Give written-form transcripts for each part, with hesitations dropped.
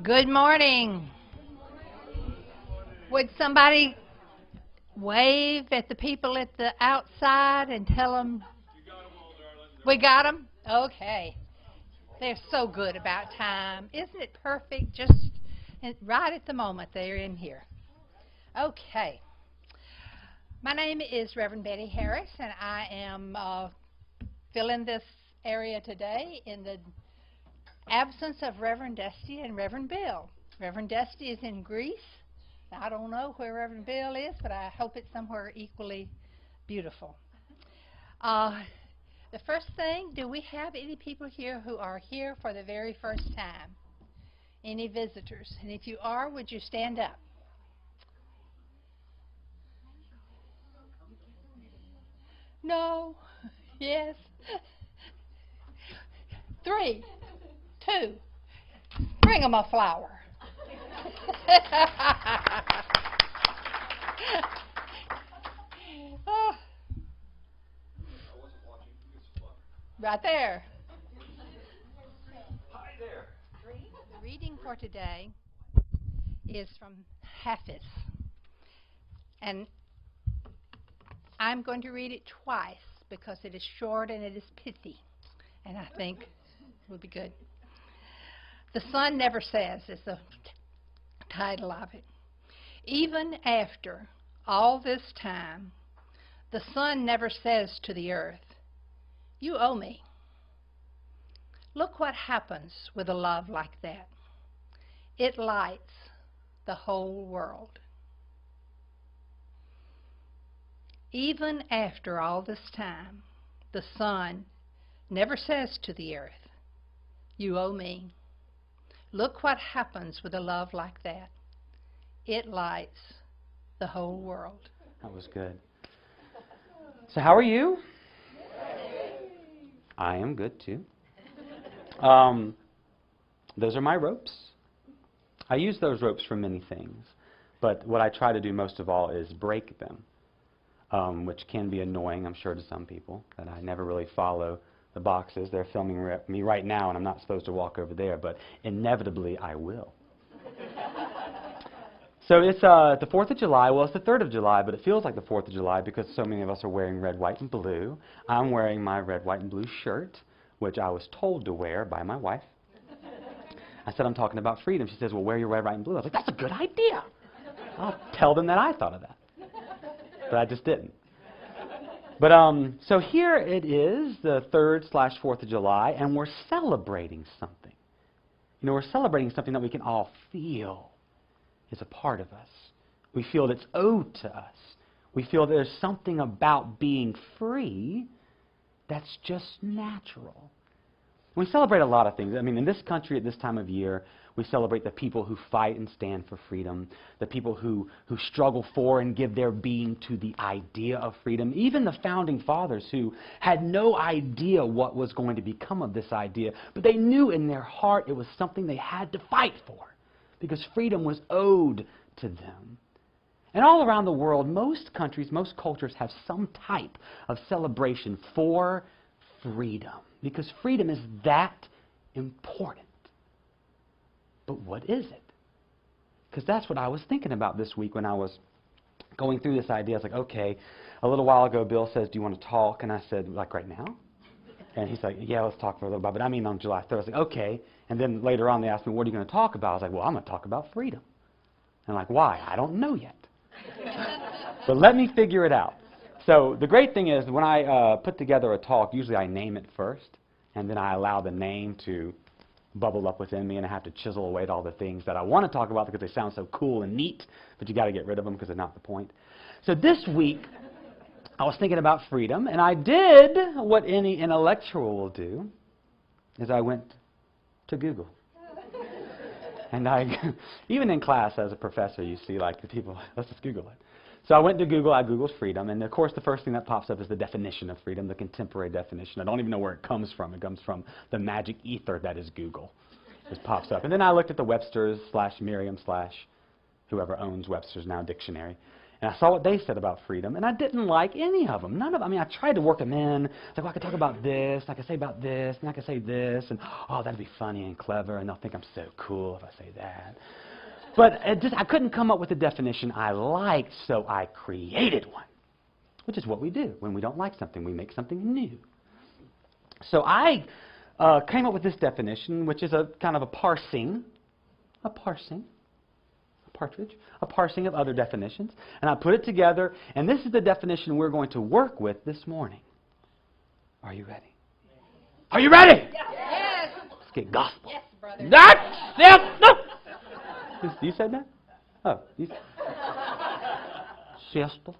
Good morning. Would somebody wave at the people at the outside and tell them we got them? Okay. They're so good about time. Isn't it perfect? Just right at the moment they're in here. Okay. My name is Reverend Betty Harris, and I am filling this area today in the absence of Reverend Dusty and Reverend Bill. Reverend Dusty is in Greece. I don't know where Reverend Bill is, but I hope it's somewhere equally beautiful. The first thing, do we have any people here who are here for the very first time? Any visitors? And if you are, would you stand up? No. Yes. 3, 2. Bring them a flower. Oh. Right there. Hi there. The reading for today is from Hafiz. And I'm going to read it twice because it is short and it is pithy. And I think it will be good. The sun never says is the title of it. Even after all this time, the sun never says to the earth, "You owe me." Look what happens with a love like that. It lights the whole world. Even after all this time, the sun never says to the earth, "You owe me." Look what happens with a love like that. It lights the whole world. That was good. So how are you? I am good too. Those are my ropes. I use those ropes for many things, but what I try to do most of all is break them, which can be annoying, I'm sure, to some people, that I never really follow the boxes. They're filming me right now, and I'm not supposed to walk over there, but inevitably I will. So it's the 4th of July. Well, it's the 3rd of July, but it feels like the 4th of July because so many of us are wearing red, white, and blue. I'm wearing my red, white, and blue shirt, which I was told to wear by my wife. I said, I'm talking about freedom. She says, well, wear your red, white, and blue. I was like, that's a good idea. I'll tell them that I thought of that. But I just didn't. But so here it is, the 3rd/4th of July, and we're celebrating something. You know, we're celebrating something that we can all feel is a part of us. We feel that it's owed to us. We feel there's something about being free that's just natural. We celebrate a lot of things. I mean, in this country at this time of year, we celebrate the people who fight and stand for freedom, the people who struggle for and give their being to the idea of freedom, even the founding fathers who had no idea what was going to become of this idea, but they knew in their heart it was something they had to fight for because freedom was owed to them. And all around the world, most countries, most cultures have some type of celebration for freedom because freedom is that important. But what is it? Because that's what I was thinking about this week when I was going through this idea. I was like, okay, a little while ago, Bill says, do you want to talk? And I said, like right now? And he's like, yeah, let's talk for a little bit. But I mean on July 3rd. I was like, okay. And then later on, they asked me, what are you going to talk about? I was like, well, I'm going to talk about freedom. And like, why? I don't know yet. But let me figure it out. So the great thing is when I put together a talk, usually I name it first, and then I allow the name to bubble up within me, and I have to chisel away at all the things that I want to talk about because they sound so cool and neat, but you got to get rid of them because they're not the point. So this week, I was thinking about freedom, and I did what any intellectual will do, is I went to Google. And even in class as a professor, you see like the people, let's just Google it. So I went to Google, I Googled freedom, and of course the first thing that pops up is the definition of freedom, the contemporary definition. I don't even know where it comes from. It comes from the magic ether that is Google. It just pops up. And then I looked at the Webster's /Merriam/ whoever owns Webster's now dictionary. And I saw what they said about freedom, and I didn't like any of them. None of them. I mean, I tried to work them in. It's like, well, I could talk about this, and I could say about this, and I could say this, and oh, that'd be funny and clever, and they'll think I'm so cool if I say that. But I couldn't come up with a definition I liked, so I created one, which is what we do. When we don't like something, we make something new. So I came up with this definition, which is a kind of a parsing of other definitions, and I put it together, and this is the definition we're going to work with this morning. Are you ready? Are you ready? Yes. Let's get gospel. Yes, brother. You said that? Oh, you said Siesta.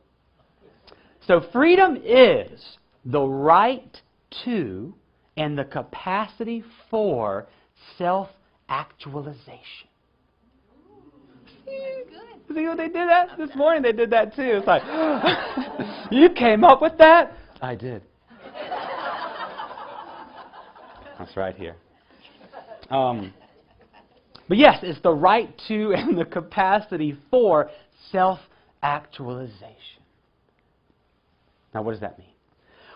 So freedom is the right to and the capacity for self-actualization. Good. See what they did that? This morning they did that too. It's like, you came up with that? I did. That's right here. But yes, it's the right to and the capacity for self-actualization. Now, what does that mean?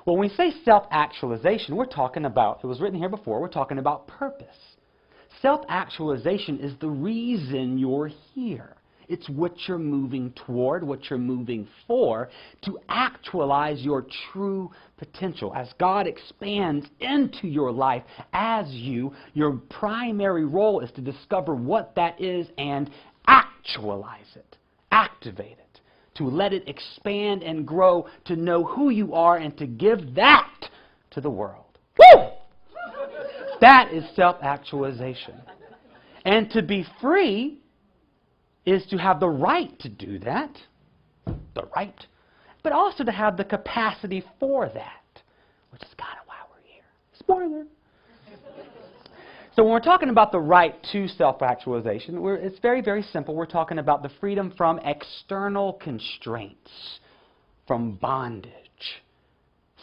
Well, when we say self-actualization, we're talking about, it was written here before, we're talking about purpose. Self-actualization is the reason you're here. It's what you're moving toward, what you're moving for, to actualize your true potential. As God expands into your life as you, your primary role is to discover what that is and actualize it, activate it, to let it expand and grow, to know who you are and to give that to the world. Woo! That is self-actualization. And to be free is to have the right to do that, but also to have the capacity for that, which is kind of why we're here. Spoiler. So when we're talking about the right to self-actualization, it's very, very simple. We're talking about the freedom from external constraints, from bondage.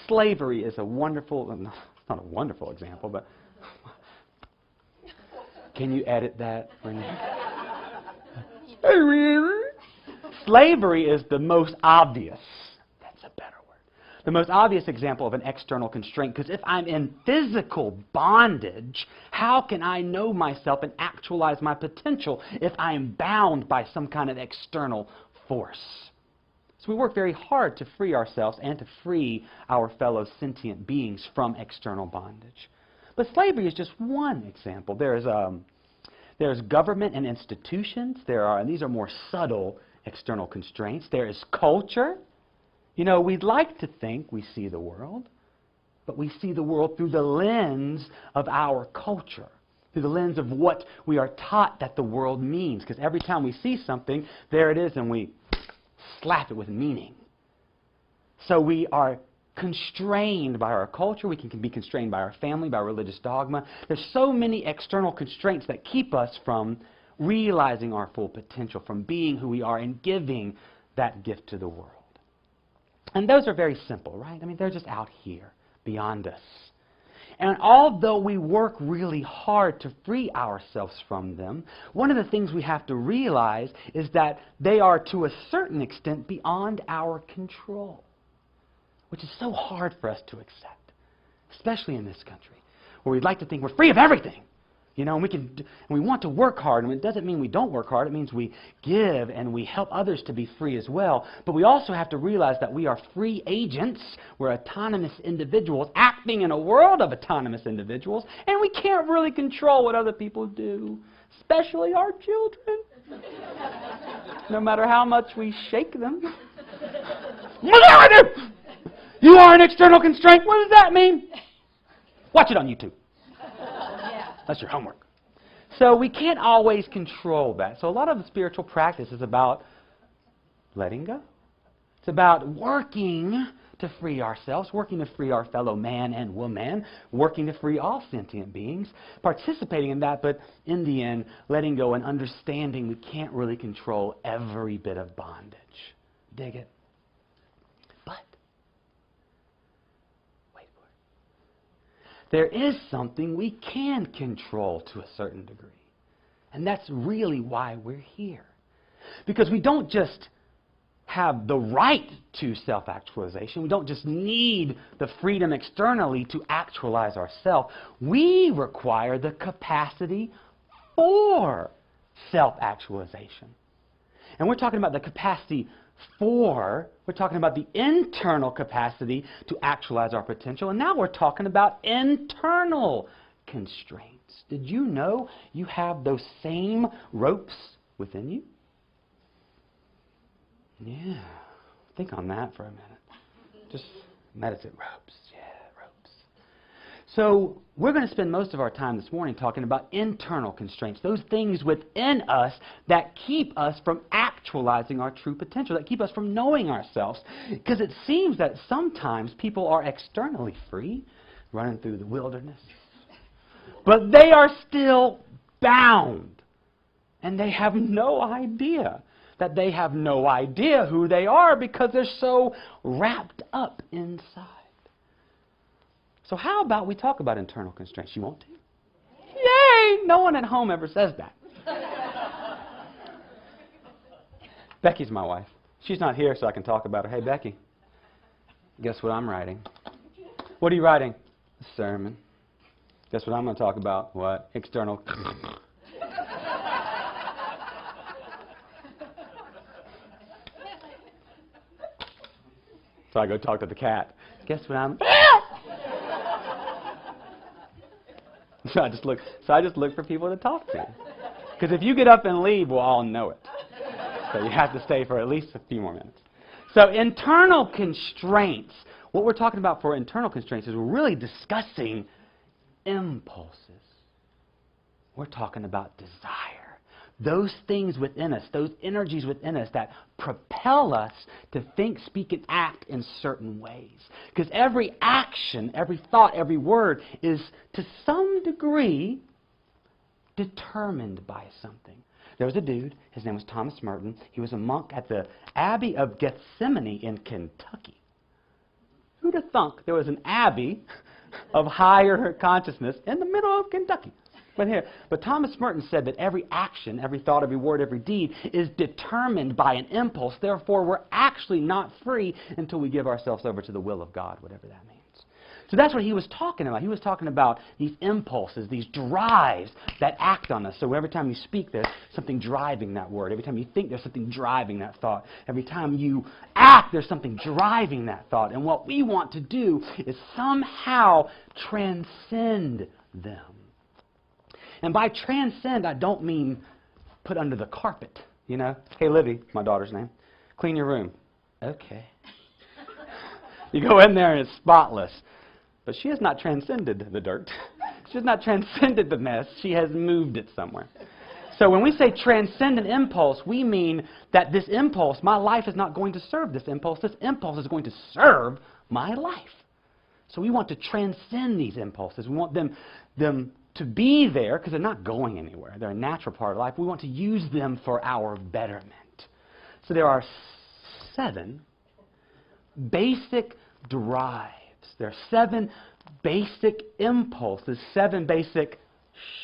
Slavery is a wonderful, it's not a wonderful example, but can you edit that? Slavery is the most obvious. That's a better word. The most obvious example of an external constraint, because if I'm in physical bondage, how can I know myself and actualize my potential if I am bound by some kind of external force? So we work very hard to free ourselves and to free our fellow sentient beings from external bondage. But slavery is just one example. There's government and institutions. And these are more subtle external constraints. There is culture. You know, we'd like to think we see the world, but we see the world through the lens of our culture, through the lens of what we are taught that the world means. Because every time we see something, there it is, and we slap it with meaning. So we are constrained by our culture. We can be constrained by our family, by religious dogma. There's so many external constraints that keep us from realizing our full potential, from being who we are and giving that gift to the world. And those are very simple, right? I mean, they're just out here, beyond us. And although we work really hard to free ourselves from them, one of the things we have to realize is that they are, to a certain extent, beyond our control, which is so hard for us to accept, especially in this country, where we'd like to think we're free of everything, you know, and we want to work hard, and it doesn't mean we don't work hard. It means we give and we help others to be free as well. But we also have to realize that we are free agents. We're autonomous individuals acting in a world of autonomous individuals, and we can't really control what other people do, especially our children, no matter how much we shake them. What do I do? You are an external constraint. What does that mean? Watch it on YouTube. That's your homework. So we can't always control that. So a lot of the spiritual practice is about letting go. It's about working to free ourselves, working to free our fellow man and woman, working to free all sentient beings, participating in that, but in the end, letting go and understanding we can't really control every bit of bondage. Dig it? There is something we can control to a certain degree. And that's really why we're here. Because we don't just have the right to self-actualization. We don't just need the freedom externally to actualize ourselves. We require the capacity for self-actualization. And we're talking about the capacity we're talking about the internal capacity to actualize our potential. And now we're talking about internal constraints. Did you know you have those same ropes within you? Yeah. Think on that for a minute. Just meditate. Ropes. Yeah, ropes. So we're going to spend most of our time this morning talking about internal constraints, those things within us that keep us from actualizing our true potential, that keep us from knowing ourselves. Because it seems that sometimes people are externally free, running through the wilderness, but they are still bound, and they have no idea that they have no idea who they are because they're so wrapped up inside. So how about we talk about internal constraints? You want to? Yay! No one at home ever says that. Becky's my wife. She's not here, so I can talk about her. Hey, Becky, guess what I'm writing? What are you writing? A sermon. Guess what I'm going to talk about? What? External. So I go talk to the cat. Guess what I'm... So I just look for people to talk to. Because if you get up and leave, we'll all know it. So you have to stay for at least a few more minutes. So internal constraints. What we're talking about for internal constraints is we're really discussing impulses. We're talking about desire. Those things within us, those energies within us that propel us to think, speak, and act in certain ways. Because every action, every thought, every word is to some degree determined by something. There was a dude, his name was Thomas Merton. He was a monk at the Abbey of Gethsemane in Kentucky. Who'd have thunk there was an abbey of higher consciousness in the middle of Kentucky? But Thomas Merton said that every action, every thought, every word, every deed is determined by an impulse. Therefore, we're actually not free until we give ourselves over to the will of God, whatever that means. So that's what he was talking about. He was talking about these impulses, these drives that act on us. So every time you speak, there's something driving that word. Every time you think, there's something driving that thought. Every time you act, there's something driving that thought. And what we want to do is somehow transcend them. And by transcend, I don't mean put under the carpet, you know. Hey, Livy, my daughter's name, clean your room. Okay. You go in there and it's spotless. But she has not transcended the dirt. She has not transcended the mess. She has moved it somewhere. So when we say transcend an impulse, we mean that this impulse, my life is not going to serve this impulse. This impulse is going to serve my life. So we want to transcend these impulses. We want them to be there because they're not going anywhere. They're a natural part of life. We want to use them for our betterment. So there are 7 basic drives. There are 7 basic impulses, 7 basic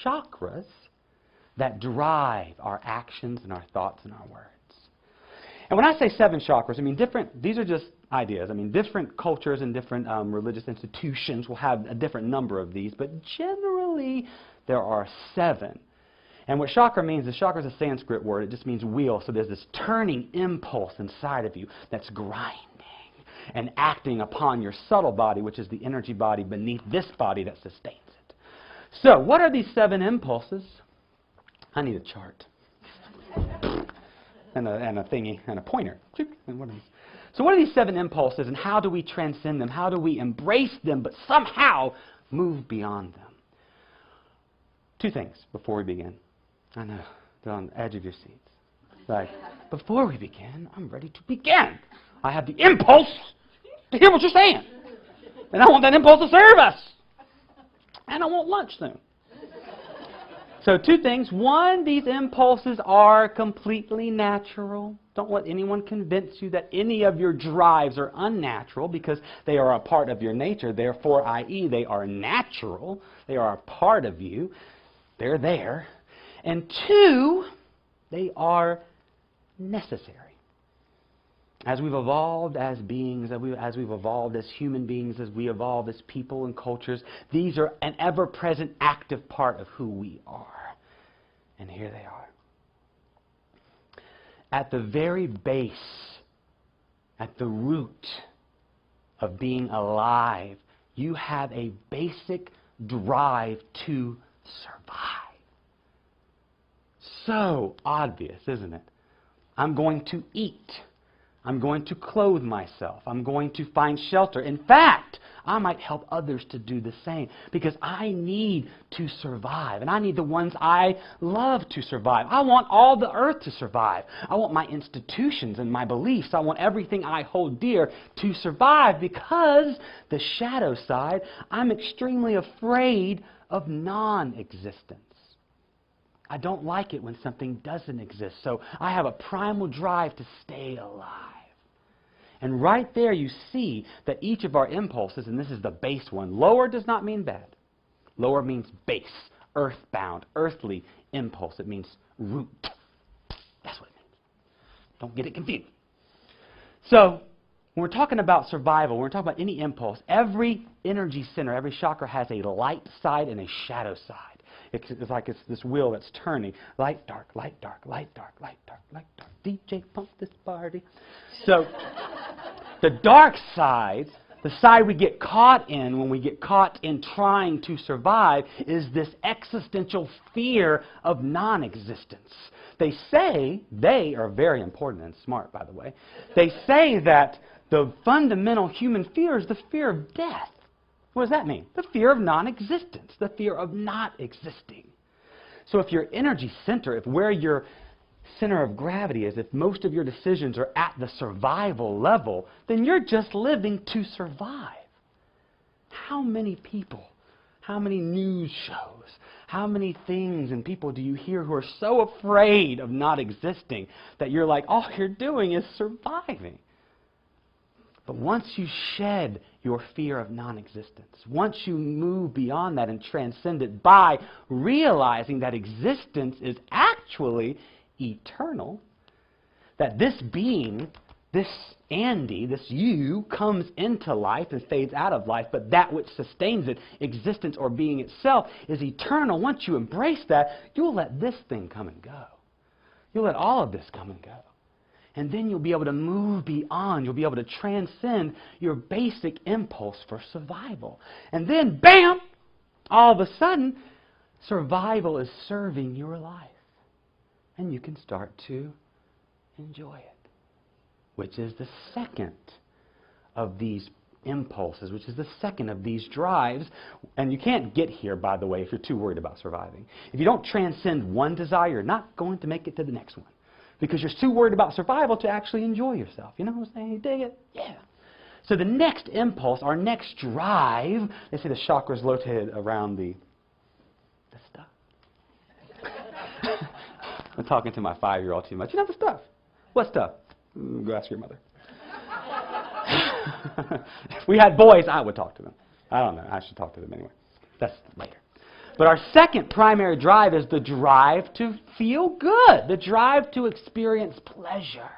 chakras that drive our actions and our thoughts and our words. And when I say 7 chakras, I mean these are just ideas. I mean, different cultures and different religious institutions will have a different number of these, but generally there are 7. And what chakra means, the chakra is a Sanskrit word. It just means wheel. So there's this turning impulse inside of you that's grinding and acting upon your subtle body, which is the energy body beneath this body that sustains it. So what are these 7 impulses? I need a chart. And a thingy and a pointer. And what are these? So what are these 7 impulses, and how do we transcend them? How do we embrace them, but somehow move beyond them? 2 things before we begin. I know, they're on the edge of your seats. Like, before we begin, I'm ready to begin. I have the impulse to hear what you're saying. And I want that impulse to serve us. And I want lunch soon. So 2 things. 1, these impulses are completely natural. Don't let anyone convince you that any of your drives are unnatural because they are a part of your nature. Therefore, i.e., they are natural. They are a part of you. They're there. And 2, they are necessary. As we've evolved as beings, as we've evolved as human beings, as we evolve as people and cultures, these are an ever-present active part of who we are. And here they are. At the very base, at the root of being alive, you have a basic drive to survive. So obvious, isn't it? I'm going to eat. I'm going to clothe myself. I'm going to find shelter. In fact, I might help others to do the same because I need to survive. And I need the ones I love to survive. I want all the earth to survive. I want my institutions and my beliefs. I want everything I hold dear to survive because the shadow side, I'm extremely afraid of non-existence. I don't like it when something doesn't exist. So I have a primal drive to stay alive. And right there you see that each of our impulses, and this is the base one, lower does not mean bad. Lower means base, earthbound, earthly impulse. It means root. That's what it means. Don't get it confused. So when we're talking about survival, when we're talking about any impulse, every energy center, every chakra has a light side and a shadow side. It's like it's this wheel that's turning. Light, dark, light, dark, light, dark, light, dark, light, dark. DJ, pump this party. So the dark side, the side we get caught in when we get caught in trying to survive, is this existential fear of non-existence. They say, they are very important and smart, by the way. They say that the fundamental human fear is the fear of death. What does that mean? The fear of non-existence, the fear of not existing. So if your energy center, if where your center of gravity is, if most of your decisions are at the survival level, then you're just living to survive. How many people, how many news shows, how many things and people do you hear who are so afraid of not existing that you're like, all you're doing is surviving? But once you shed your fear of non-existence, once you move beyond that and transcend it by realizing that existence is actually eternal, that this being, this Andy, this you, comes into life and fades out of life, but that which sustains it, existence or being itself, is eternal. Once you embrace that, you'll let this thing come and go. You'll let all of this come and go. And then you'll be able to move beyond. You'll be able to transcend your basic impulse for survival. And then, bam, all of a sudden, survival is serving your life. And you can start to enjoy it, which is the second of these impulses, which is the second of these drives. And you can't get here, by the way, if you're too worried about surviving. If you don't transcend one desire, you're not going to make it to the next one. Because you're too worried about survival to actually enjoy yourself. You know what I'm saying? You dig it? Yeah. So the next impulse, our next drive, they say the chakra is located around the stuff. I'm talking to my 5-year-old too much. You know the stuff. What stuff? Go ask your mother. If we had boys, I would talk to them. I don't know. I should talk to them anyway. That's later. But our second primary drive is the drive to feel good, the drive to experience pleasure.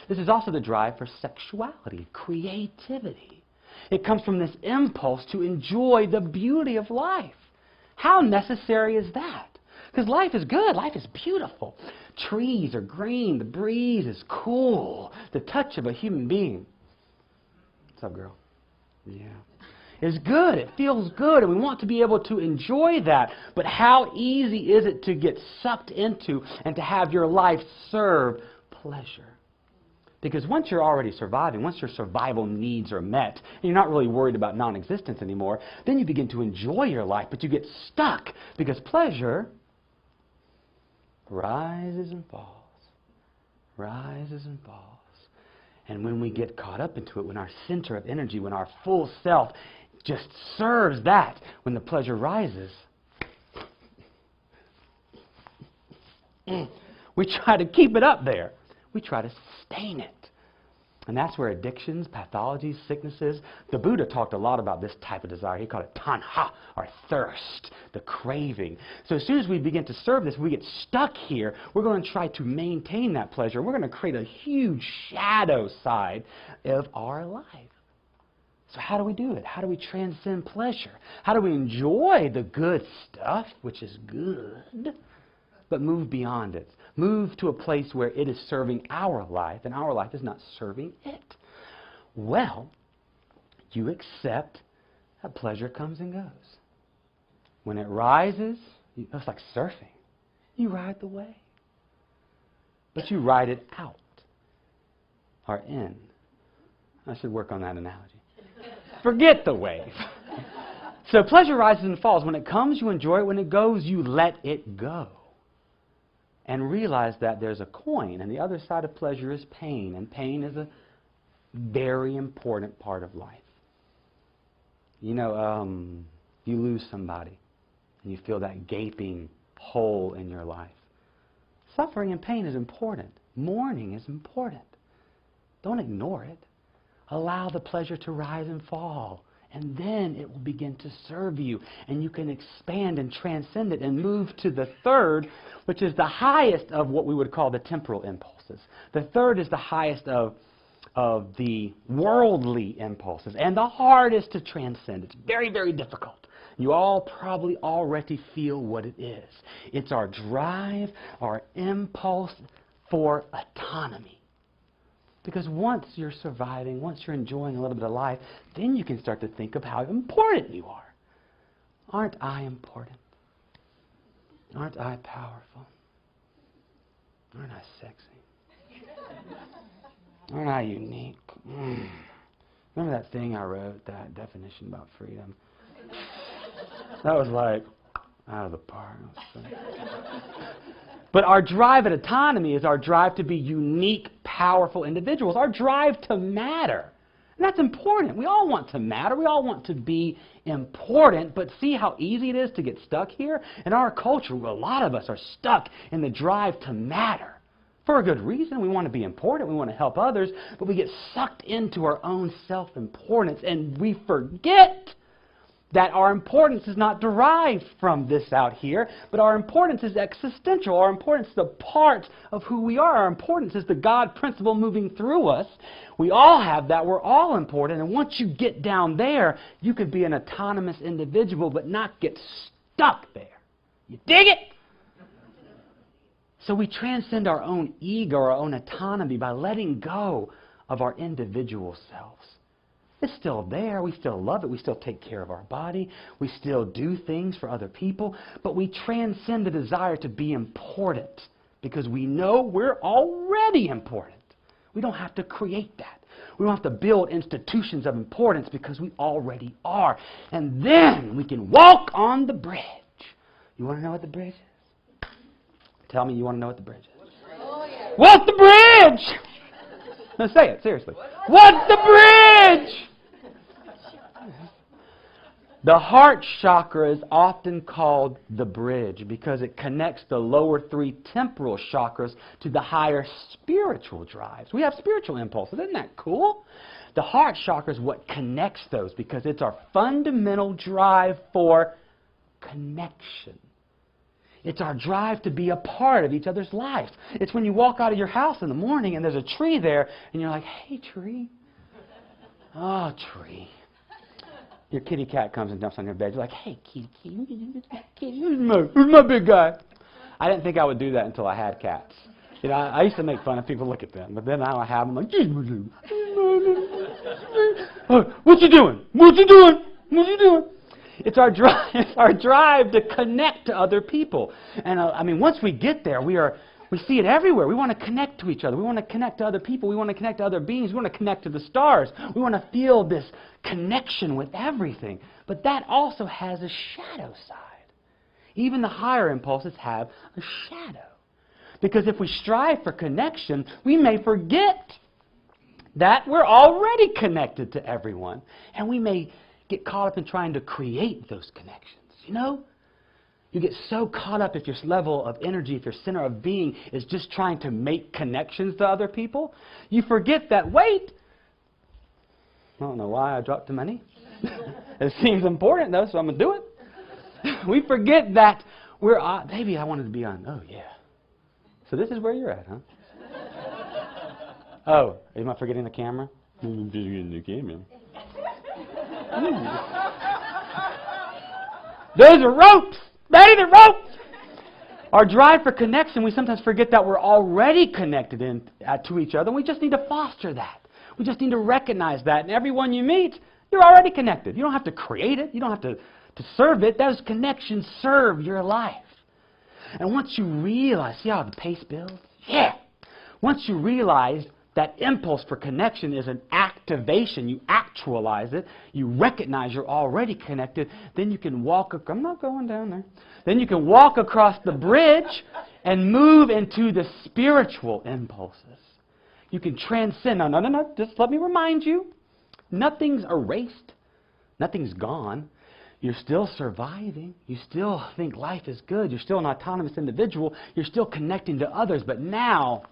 This is also the drive for sexuality, creativity. It comes from this impulse to enjoy the beauty of life. How necessary is that? Because life is good, life is beautiful. Trees are green, the breeze is cool, the touch of a human being. What's up, girl? Yeah. Is good. It feels good, and we want to be able to enjoy that. But how easy is it to get sucked into and to have your life serve pleasure? Because once you're already surviving, once your survival needs are met, and you're not really worried about non-existence anymore, then you begin to enjoy your life, but you get stuck because pleasure rises and falls, rises and falls. And when we get caught up into it, when our center of energy, when our full self just serves that, when the pleasure rises, we try to keep it up there. We try to sustain it. And that's where addictions, pathologies, sicknesses, the Buddha talked a lot about this type of desire. He called it tanha, or thirst, the craving. So as soon as we begin to serve this, we get stuck here, we're going to try to maintain that pleasure. We're going to create a huge shadow side of our life. So how do we do it? How do we transcend pleasure? How do we enjoy the good stuff, which is good, but move beyond it? Move to a place where it is serving our life, and our life is not serving it. Well, you accept that pleasure comes and goes. When it rises, it's like surfing. You ride the wave. But you ride it out, or in. I should work on that analogy. Forget the wave. So pleasure rises and falls. When it comes, you enjoy it. When it goes, you let it go. And realize that there's a coin, and the other side of pleasure is pain, and pain is a very important part of life. You know, you lose somebody, and you feel that gaping hole in your life. Suffering and pain is important. Mourning is important. Don't ignore it. Allow the pleasure to rise and fall. And then it will begin to serve you. And you can expand and transcend it and move to the third, which is the highest of what we would call the temporal impulses. The third is the highest of the worldly impulses and the hardest to transcend. It's very, very difficult. You all probably already feel what it is. It's our drive, our impulse for autonomy. Because once you're surviving, once you're enjoying a little bit of life, then you can start to think of how important you are. Aren't I important? Aren't I powerful? Aren't I sexy? Aren't I unique? Remember that thing I wrote, that definition about freedom? That was like out of the park. But our drive at autonomy is our drive to be unique, powerful individuals, our drive to matter. And that's important. We all want to matter. We all want to be important. But see how easy it is to get stuck here? In our culture, a lot of us are stuck in the drive to matter. For a good reason. We want to be important. We want to help others. But we get sucked into our own self-importance. And we forget that our importance is not derived from this out here, but our importance is existential. Our importance is a part of who we are. Our importance is the God principle moving through us. We all have that. We're all important. And once you get down there, you could be an autonomous individual but not get stuck there. You dig it? So we transcend our own ego, our own autonomy by letting go of our individual selves. It's still there. We still love it. We still take care of our body. We still do things for other people. But we transcend the desire to be important because we know we're already important. We don't have to create that. We don't have to build institutions of importance because we already are. And then we can walk on the bridge. You want to know what the bridge is? Tell me you want to know what the bridge is. Oh, yeah. What's the bridge? No, say it, seriously. What's the bridge? The heart chakra is often called the bridge because it connects the lower three temporal chakras to the higher spiritual drives. We have spiritual impulses. Isn't that cool? The heart chakra is what connects those because it's our fundamental drive for connection. It's our drive to be a part of each other's lives. It's when you walk out of your house in the morning and there's a tree there and you're like, hey, tree. Oh, tree. Your kitty cat comes and jumps on your bed. You're like, hey, kitty, who's my big guy? I didn't think I would do that until I had cats. You know, I used to make fun of people, look at them. But then now I have them like, what you doing? What you doing? What you doing? It's our drive to connect to other people. And I mean, once we get there, we see it everywhere. We want to connect to each other. We want to connect to other people. We want to connect to other beings. We want to connect to the stars. We want to feel this connection with everything. But that also has a shadow side. Even the higher impulses have a shadow. Because if we strive for connection, we may forget that we're already connected to everyone. And we may get caught up in trying to create those connections. You know? You get so caught up if your level of energy, if your center of being is just trying to make connections to other people, you forget that, wait, I don't know why I dropped to my knee. It seems important, though, so I'm going to do it. We forget that we're, maybe I wanted to be on, oh, yeah. So this is where you're at, huh? Oh, am I forgetting the camera? I'm forgetting the camera. Those are ropes! Ready the ropes! Our drive for connection, we sometimes forget that we're already connected to each other. We just need to foster that. We just need to recognize that. And everyone you meet, you're already connected. You don't have to create it. You don't have to serve it. Those connections serve your life. And once you realize, see how the pace builds? Yeah! Once you realize that impulse for connection is an activation, you actualize it, you recognize you're already connected, then you can walk, I'm not going down there, then you can walk across the bridge and move into the spiritual impulses. You can transcend, no, just let me remind you, nothing's erased, nothing's gone. You're still surviving. You still think life is good. You're still an autonomous individual. You're still connecting to others, but now,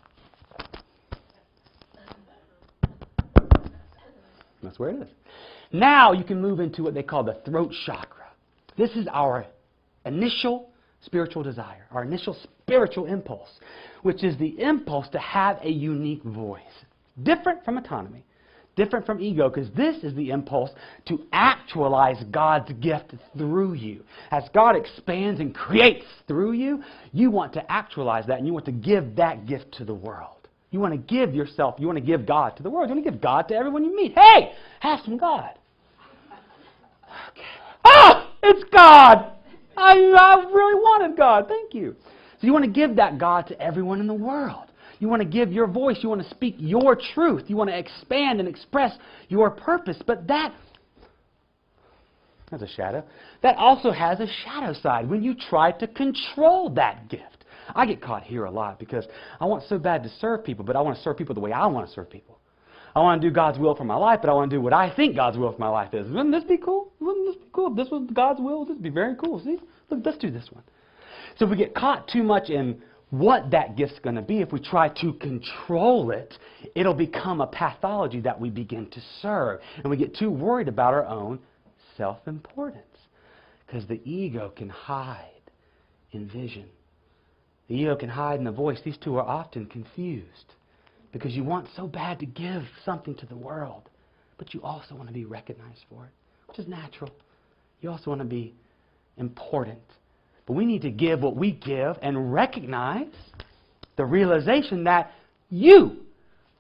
that's where it is. Now you can move into what they call the throat chakra. This is our initial spiritual desire, our initial spiritual impulse, which is the impulse to have a unique voice. Different from autonomy, different from ego, because this is the impulse to actualize God's gift through you. As God expands and creates through you, you want to actualize that and you want to give that gift to the world. You want to give yourself, you want to give God to the world. You want to give God to everyone you meet. Hey, have some God. Okay. Ah, it's God. I really wanted God. Thank you. So you want to give that God to everyone in the world. You want to give your voice. You want to speak your truth. You want to expand and express your purpose. But that's a shadow. That also has a shadow side when you try to control that gift. I get caught here a lot because I want so bad to serve people, but I want to serve people the way I want to serve people. I want to do God's will for my life, but I want to do what I think God's will for my life is. Wouldn't this be cool? Wouldn't this be cool? If this was God's will, this would be very cool. See? Look, let's do this one. So if we get caught too much in what that gift's going to be, if we try to control it, it'll become a pathology that we begin to serve. And we get too worried about our own self-importance because the ego can hide in vision. The ego can hide in the voice. These two are often confused because you want so bad to give something to the world, but you also want to be recognized for it, which is natural. You also want to be important. But we need to give what we give and recognize the realization that you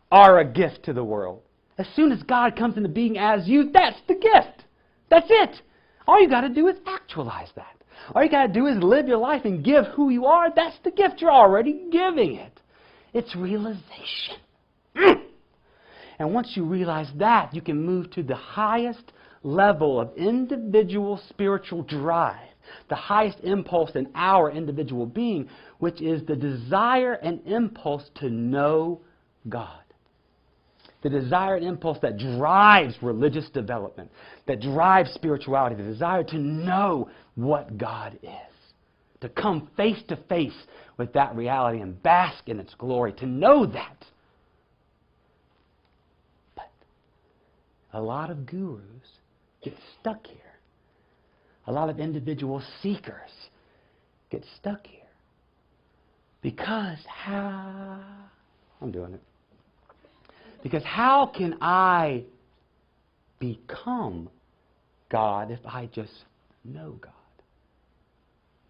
are a gift to the world. As soon as God comes into being as you, that's the gift. That's it. All you got to do is actualize that. All you got to do is live your life and give who you are. That's the gift. You're already giving it. It's realization. And once you realize that, you can move to the highest level of individual spiritual drive, the highest impulse in our individual being, which is the desire and impulse to know God. The desire and impulse that drives religious development, that drives spirituality, the desire to know what God is, to come face to face with that reality and bask in its glory, to know that. But a lot of gurus get stuck here. A lot of individual seekers get stuck here. Because I'm doing it. Because how can I become God if I just know God?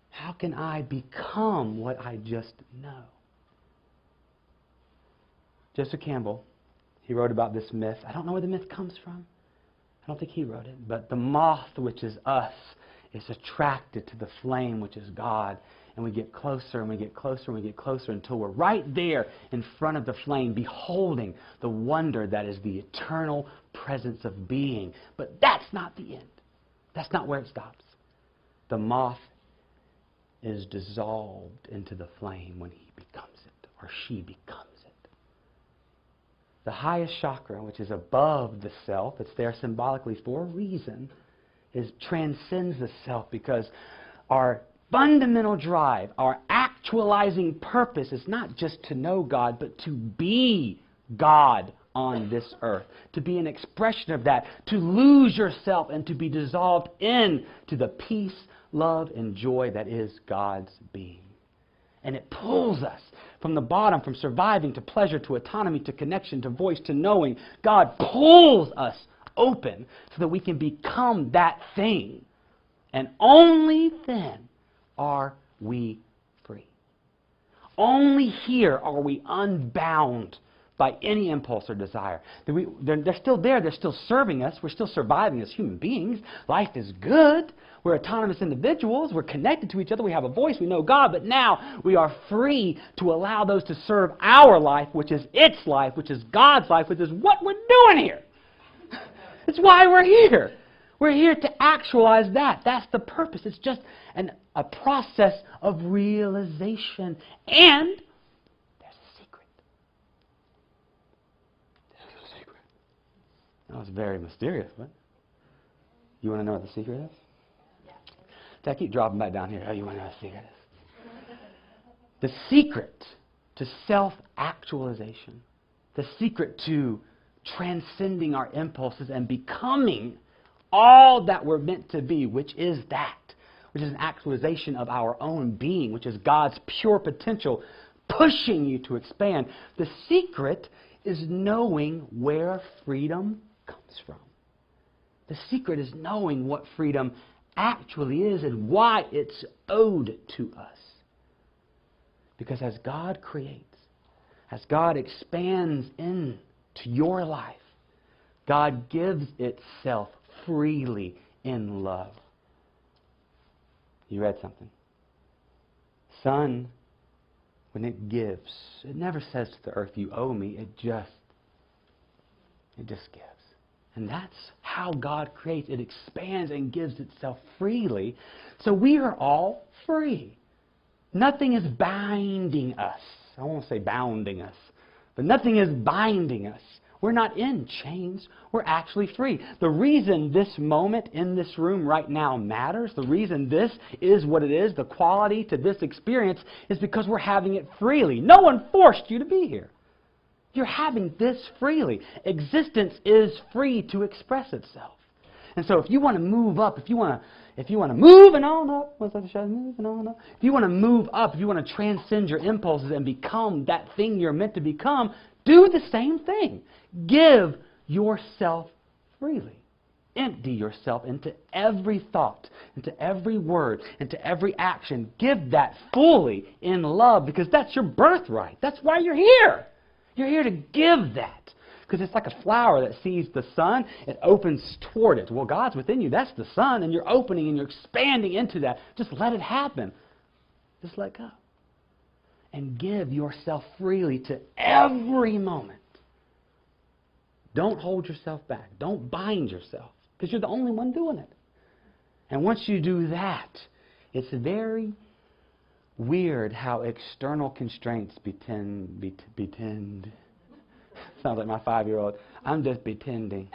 How can I become what I just know? Joseph Campbell, he wrote about this myth. I don't know where the myth comes from. I don't think he wrote it. But the moth, which is us, is attracted to the flame, which is God. And we get closer and we get closer and we get closer until we're right there in front of the flame, beholding the wonder that is the eternal presence of being. But that's not the end. That's not where it stops. The moth is dissolved into the flame when he becomes it, or she becomes it. The highest chakra, which is above the self, it's there symbolically for a reason, transcends the self because our fundamental drive, our actualizing purpose is not just to know God, but to be God on this earth, to be an expression of that, to lose yourself and to be dissolved into the peace, love, and joy that is God's being. And it pulls us from the bottom, from surviving to pleasure to autonomy to connection to voice to knowing. God pulls us open so that we can become that thing. And only then are we free. Only here are we unbound by any impulse or desire. They're still there. They're still serving us. We're still surviving as human beings. Life is good. We're autonomous individuals. We're connected to each other. We have a voice. We know God. But now we are free to allow those to serve our life, which is its life, which is God's life, which is what we're doing here. It's why we're here. We're here to actualize that. That's the purpose. It's just a process of realization. And there's a secret. There's a secret. That was very mysterious, but you want to know what the secret is? Yeah. I keep dropping back down here. Oh, you want to know what the secret is? The secret to self-actualization. The secret to transcending our impulses and becoming all that we're meant to be, which is an actualization of our own being, which is God's pure potential pushing you to expand. The secret is knowing where freedom comes from. The secret is knowing what freedom actually is and why it's owed to us. Because as God creates, as God expands into your life, God gives itself freely in love. You read something. Sun, when it gives, it never says to the earth, you owe me. It just gives. And that's how God creates. It expands and gives itself freely. So we are all free. Nothing is binding us. I won't say bounding us, but nothing is binding us. We're not in chains. We're actually free. The reason this moment in this room right now matters, the reason this is what it is, the quality to this experience, is because we're having it freely. No one forced you to be here. You're having this freely. Existence is free to express itself. And so if you want to move up, if you want to move and on up, what's that show? Move and on up. If you want to move up, if you want to transcend your impulses and become that thing you're meant to become, do the same thing. Give yourself freely. Empty yourself into every thought, into every word, into every action. Give that fully in love because that's your birthright. That's why you're here. You're here to give that. Because it's like a flower that sees the sun, it opens toward it. Well, God's within you. That's the sun, and you're opening and you're expanding into that. Just let it happen. Just let go. And give yourself freely to every moment. Don't hold yourself back. Don't bind yourself, because you're the only one doing it. And once you do that, it's very weird how external constraints pretend. Sounds like my 5-year-old. I'm just pretending.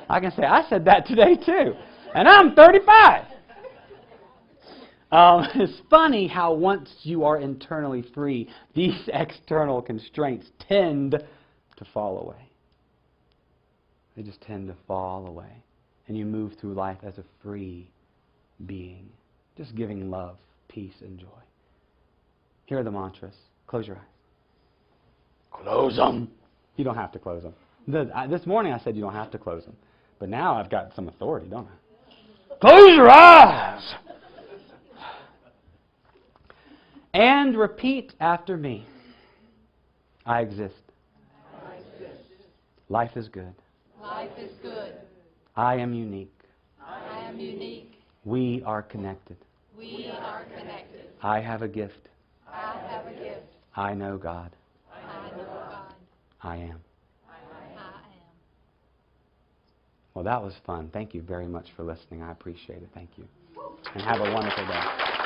I can say, I said that today too. And I'm 35. It's funny how once you are internally free, these external constraints tend to fall away. They just tend to fall away. And you move through life as a free being, just giving love, peace, and joy. Here are the mantras. Close your eyes. Close them. You don't have to close them. This morning I said you don't have to close them. But now I've got some authority, don't I? Close your eyes! And repeat after me. I exist. I exist. Life is good. Life is good. I am unique. I am unique. We are connected. We are connected. I have a gift. I have a gift. I know God. I know God. I am. I am. Well, that was fun. Thank you very much for listening. I appreciate it. Thank you. And have a wonderful day.